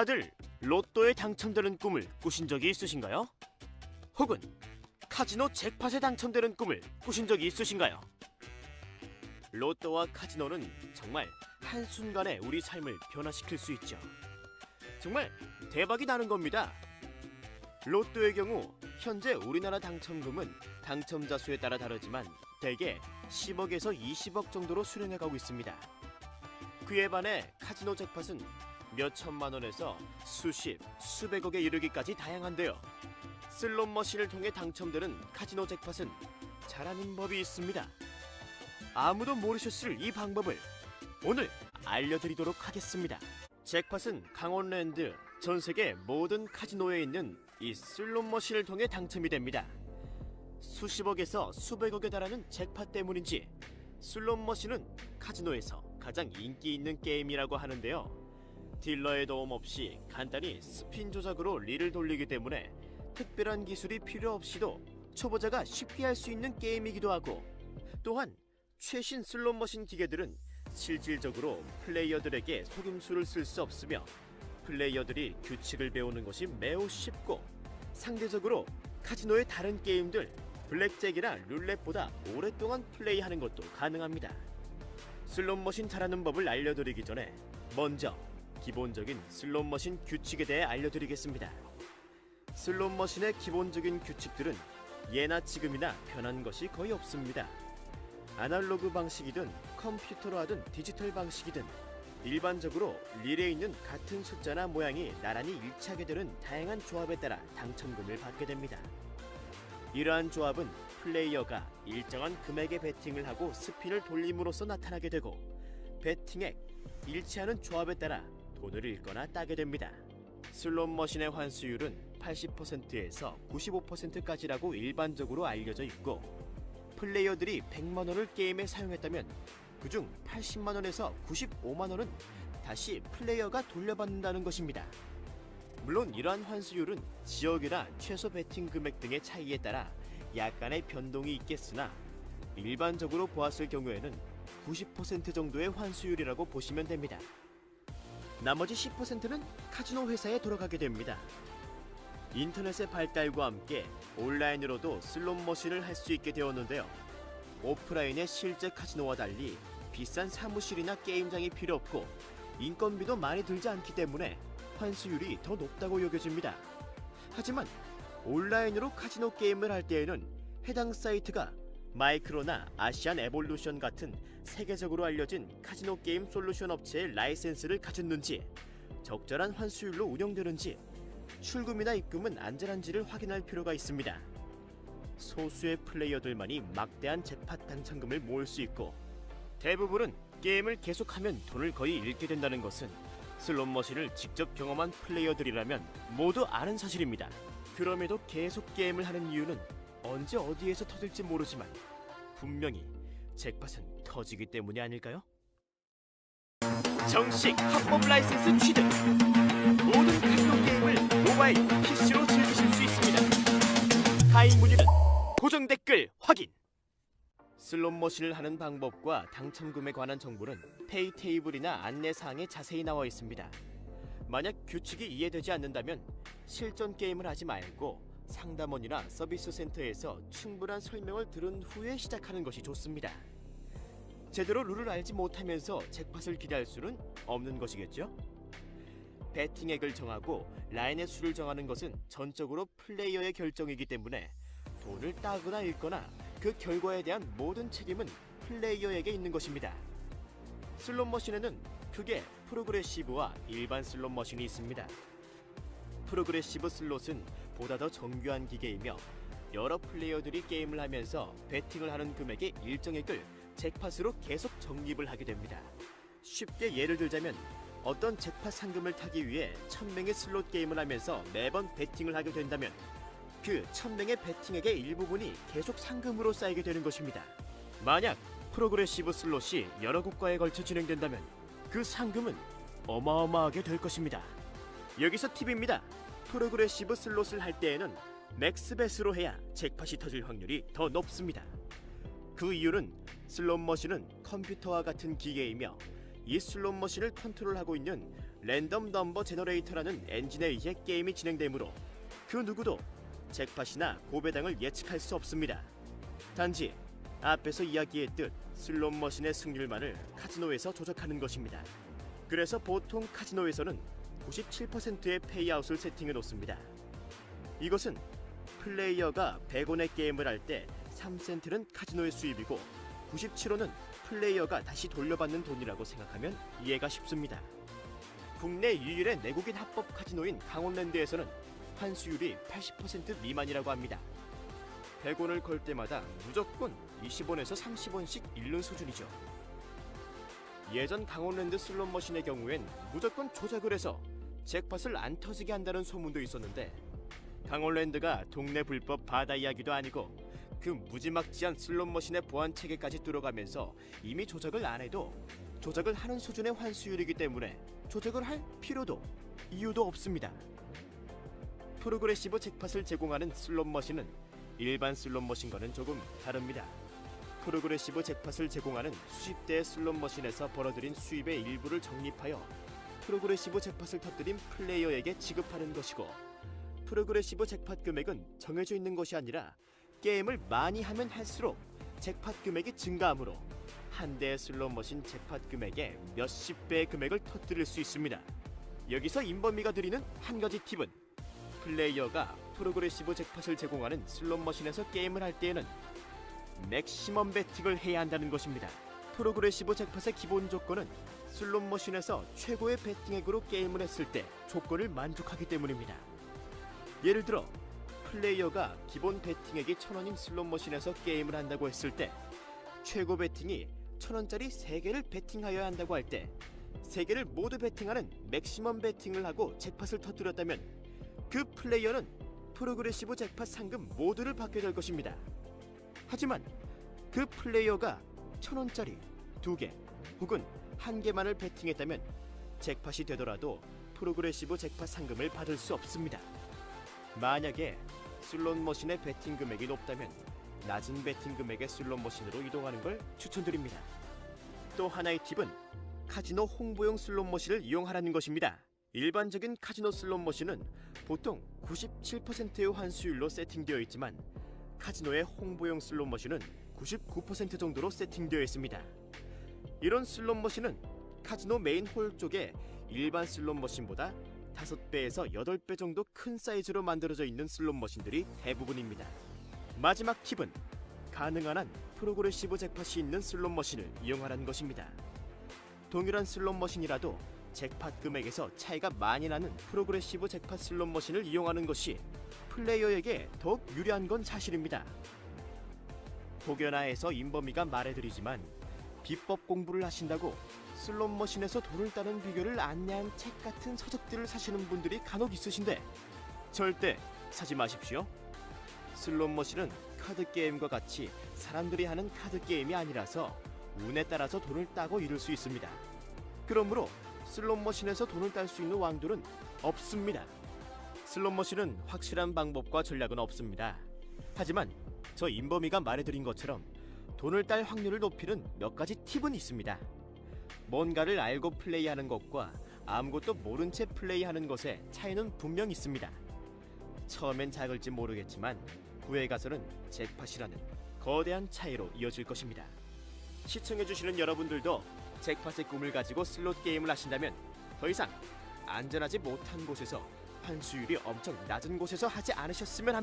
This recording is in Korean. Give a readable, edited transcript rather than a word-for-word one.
다들 로또에 당첨되는 꿈을 꾸신 적이 있으신가요? 혹은 카지노 잭팟에 당첨되는 꿈을 꾸신 적이 있으신가요? 로또와 카지노는 정말 한순간에 우리 삶을 변화시킬 수 있죠. 정말 대박이 나는 겁니다. 로또의 경우 현재 우리나라 당첨금은 당첨자 수에 따라 다르지만 대개 10억에서 20억 정도로 수령해가고 있습니다. 그에 반해 카지노 잭팟은 몇 천만 원에서 수십, 수백억에 이르기까지 다양한데요. 슬롯 머신을 통해 당첨되는 카지노 잭팟은 잘하는 법이 있습니다. 아무도 모르셨을 이 방법을 오늘 알려드리도록 하겠습니다. 잭팟은 강원랜드 전 세계 모든 카지노에 있는 이 슬롯 머신을 통해 당첨이 됩니다. 수십억에서 수백억에 달하는 잭팟 때문인지 슬롯 머신은 카지노에서 가장 인기 있는 게임이라고 하는데요. 딜러의 도움 없이 간단히 스핀 조작으로 릴을 돌리기 때문에 특별한 기술이 필요 없이도 초보자가 쉽게 할 수 있는 게임이기도 하고, 또한 최신 슬롯 머신 기계들은 실질적으로 플레이어들에게 속임수를 쓸 수 없으며 플레이어들이 규칙을 배우는 것이 매우 쉽고, 상대적으로 카지노의 다른 게임들 블랙잭이나 룰렛보다 오랫동안 플레이하는 것도 가능합니다. 슬롯 머신 잘하는 법을 알려드리기 전에 먼저 기본적인 슬롯 머신 규칙에 대해 알려드리겠습니다. 슬롯 머신의 기본적인 규칙들은 예나 지금이나 변한 것이 거의 없습니다. 아날로그 방식이든 컴퓨터로 하든 디지털 방식이든 일반적으로 릴에 있는 같은 숫자나 모양이 나란히 일치하게 되는 다양한 조합에 따라 당첨금을 받게 됩니다. 이러한 조합은 플레이어가 일정한 금액의 베팅을 하고 스핀을 돌림으로써 나타나게 되고, 베팅액, 일치하는 조합에 따라 돈을 잃거나 따게 됩니다. 슬롯 머신의 환수율은 80%에서 95%까지라고 일반적으로 알려져 있고, 플레이어들이 100만원을 게임에 사용했다면 그중 80만원에서 95만원은 다시 플레이어가 돌려받는다는 것입니다. 물론 이러한 환수율은 지역이나 최소 베팅 금액 등의 차이에 따라 약간의 변동이 있겠으나 일반적으로 보았을 경우에는 90% 정도의 환수율이라고 보시면 됩니다. 나머지 10%는 카지노 회사에 돌아가게 됩니다. 인터넷의 발달과 함께 온라인으로도 슬롯 머신을 할 수 있게 되었는데요. 오프라인의 실제 카지노와 달리 비싼 사무실이나 게임장이 필요 없고 인건비도 많이 들지 않기 때문에 환수율이 더 높다고 여겨집니다. 하지만 온라인으로 카지노 게임을 할 때에는 해당 사이트가 마이크로나 아시안 에볼루션 같은 세계적으로 알려진 카지노 게임 솔루션 업체의 라이센스를 가졌는지, 적절한 환수율로 운영되는지, 출금이나 입금은 안전한지를 확인할 필요가 있습니다. 소수의 플레이어들만이 막대한 잭팟 당첨금을 모을 수 있고, 대부분은 게임을 계속하면 돈을 거의 잃게 된다는 것은 슬롯 머신을 직접 경험한 플레이어들이라면 모두 아는 사실입니다. 그럼에도 계속 게임을 하는 이유는 언제 어디에서 터질지 모르지만 분명히 잭팟은 터지기 때문이 아닐까요? 정식 합법 라이센스 취득! 모든 카지노 게임을 모바일, PC로 즐기실 수 있습니다. 가입 문의는 고정 댓글 확인! 슬롯 머신을 하는 방법과 당첨금에 관한 정보는 페이 테이블이나 안내사항에 자세히 나와 있습니다. 만약 규칙이 이해되지 않는다면 실전 게임을 하지 말고 상담원이나 서비스 센터에서 충분한 설명을 들은 후에 시작하는 것이 좋습니다. 제대로 룰을 알지 못하면서 잭팟을 기대할 수는 없는 것이겠죠? 베팅액을 정하고 라인의 수를 정하는 것은 전적으로 플레이어의 결정이기 때문에 돈을 따거나 잃거나 그 결과에 대한 모든 책임은 플레이어에게 있는 것입니다. 슬롯 머신에는 크게 프로그레시브와 일반 슬롯 머신이 있습니다. 프로그레시브 슬롯은 보다 더 정교한 기계이며 여러 플레이어들이 게임을 하면서 베팅을 하는 금액의 일정액을 잭팟으로 계속 적립을 하게 됩니다. 쉽게 예를 들자면 어떤 잭팟 상금을 타기 위해 1000명의 슬롯 게임을 하면서 매번 베팅을 하게 된다면 그 1000명의 베팅액의 일부분이 계속 상금으로 쌓이게 되는 것입니다. 만약 프로그레시브 슬롯이 여러 국가에 걸쳐 진행된다면 그 상금은 어마어마하게 될 것입니다. 여기서 팁입니다. 프로그레시브 슬롯을 할 때에는 맥스벳으로 해야 잭팟이 터질 확률이 더 높습니다. 그 이유는 슬롯 머신은 컴퓨터와 같은 기계이며 이 슬롯 머신을 컨트롤하고 있는 랜덤 넘버 제너레이터라는 엔진에 의해 게임이 진행되므로 그 누구도 잭팟이나 고배당을 예측할 수 없습니다. 단지 앞에서 이야기했듯 슬롯 머신의 승률만을 카지노에서 조작하는 것입니다. 그래서 보통 카지노에서는 97%의 페이아웃을 세팅해 놓습니다. 이것은 플레이어가 100원의 게임을 할 때 3센트는 카지노의 수입이고 97원은 플레이어가 다시 돌려받는 돈이라고 생각하면 이해가 쉽습니다. 국내 유일의 내국인 합법 카지노인 강원랜드에서는 환수율이 80% 미만이라고 합니다. 100원을 걸 때마다 무조건 20원에서 30원씩 잃는 수준이죠. 예전 강원랜드 슬롯 머신의 경우엔 무조건 조작을 해서 잭팟을 안 터지게 한다는 소문도 있었는데, 강원랜드가 동네 불법 바다 이야기도 아니고 그 무지막지한 슬롯 머신의 보안 체계까지 뚫어가면서 이미 조작을 안 해도 조작을 하는 수준의 환수율이기 때문에 조작을 할 필요도 이유도 없습니다. 프로그레시브 잭팟을 제공하는 슬롯 머신은 일반 슬롯 머신과는 조금 다릅니다. 프로그레시브 잭팟을 제공하는 수십 대의 슬롯 머신에서 벌어들인 수입의 일부를 적립하여 프로그레시브 잭팟을 터뜨린 플레이어에게 지급하는 것이고, 프로그레시브 잭팟 금액은 정해져 있는 것이 아니라 게임을 많이 하면 할수록 잭팟 금액이 증가하므로 한 대의 슬롯 머신 잭팟 금액의 몇십 배의 금액을 터뜨릴 수 있습니다. 여기서 인범이가 드리는 한 가지 팁은, 플레이어가 프로그레시브 잭팟을 제공하는 슬롯 머신에서 게임을 할 때에는 맥시멈 베팅을 해야 한다는 것입니다. 프로그레시브 잭팟의 기본 조건은 슬롯 머신에서 최고의 베팅액으로 게임을 했을 때 조건을 만족하기 때문입니다. 예를 들어 플레이어가 기본 베팅액이 1000원인 슬롯 머신에서 게임을 한다고 했을 때 최고 베팅이 1000원짜리 3개를 베팅하여야 한다고 할 때 3개를 모두 베팅하는 맥시멈 베팅을 하고 잭팟을 터뜨렸다면 그 플레이어는 프로그레시브 잭팟 상금 모두를 받게 될 것입니다. 하지만 그 플레이어가 1000원짜리 2개 혹은 1개만을 베팅했다면 잭팟이 되더라도 프로그레시브 잭팟 상금을 받을 수 없습니다. 만약에 슬롯 머신의 베팅 금액이 높다면 낮은 베팅 금액의 슬롯 머신으로 이동하는 걸 추천드립니다. 또 하나의 팁은 카지노 홍보용 슬롯 머신을 이용하라는 것입니다. 일반적인 카지노 슬롯 머신은 보통 97%의 환수율로 세팅되어 있지만 카지노의 홍보용 슬롯 머신은 99% 정도로 세팅되어 있습니다. 이런 슬롯 머신은 카지노 메인 홀 쪽에 일반 슬롯 머신보다 5배에서 8배 정도 큰 사이즈로 만들어져 있는 슬롯 머신들이 대부분입니다. 마지막 팁은 가능한 한 프로그레시브 잭팟이 있는 슬롯 머신을 이용하라는 것입니다. 동일한 슬롯 머신이라도 잭팟 금액에서 차이가 많이 나는 프로그레시브 잭팟 슬롯 머신을 이용하는 것이 플레이어에게 더욱 유리한 건 사실입니다. 혹여나해서 인범이가 말해드리지만 비법 공부를 하신다고 슬롯 머신에서 돈을 따는 비결을 안내한 책 같은 서적들을 사시는 분들이 간혹 있으신데 절대 사지 마십시오. 슬롯 머신은 카드 게임과 같이 사람들이 하는 카드 게임이 아니라서 운에 따라서 돈을 따고 잃을 수 있습니다. 그러므로 슬롯 머신에서 돈을 딸 수 있는 왕도는 없습니다. 슬롯 머신은 확실한 방법과 전략은 없습니다. 하지만 저 인범이가 말해드린 것처럼 돈을 딸 확률을 높이는 몇 가지 팁은 있습니다. 뭔가를 알고 플레이하는 것과 아무것도 모른 채 플레이하는 것의 차이는 분명 있습니다. 처음엔 작을지 모르겠지만 후에 가서는 잭팟이라는 거대한 차이로 이어질 것입니다. 시청해주시는 여러분들도 잭팟의 꿈을 가지고 슬롯 게임을 하신다면 더 이상 안전하지 못한 곳에서 환수율이 엄청 낮은 곳에서 하지 않으셨으면 합니다.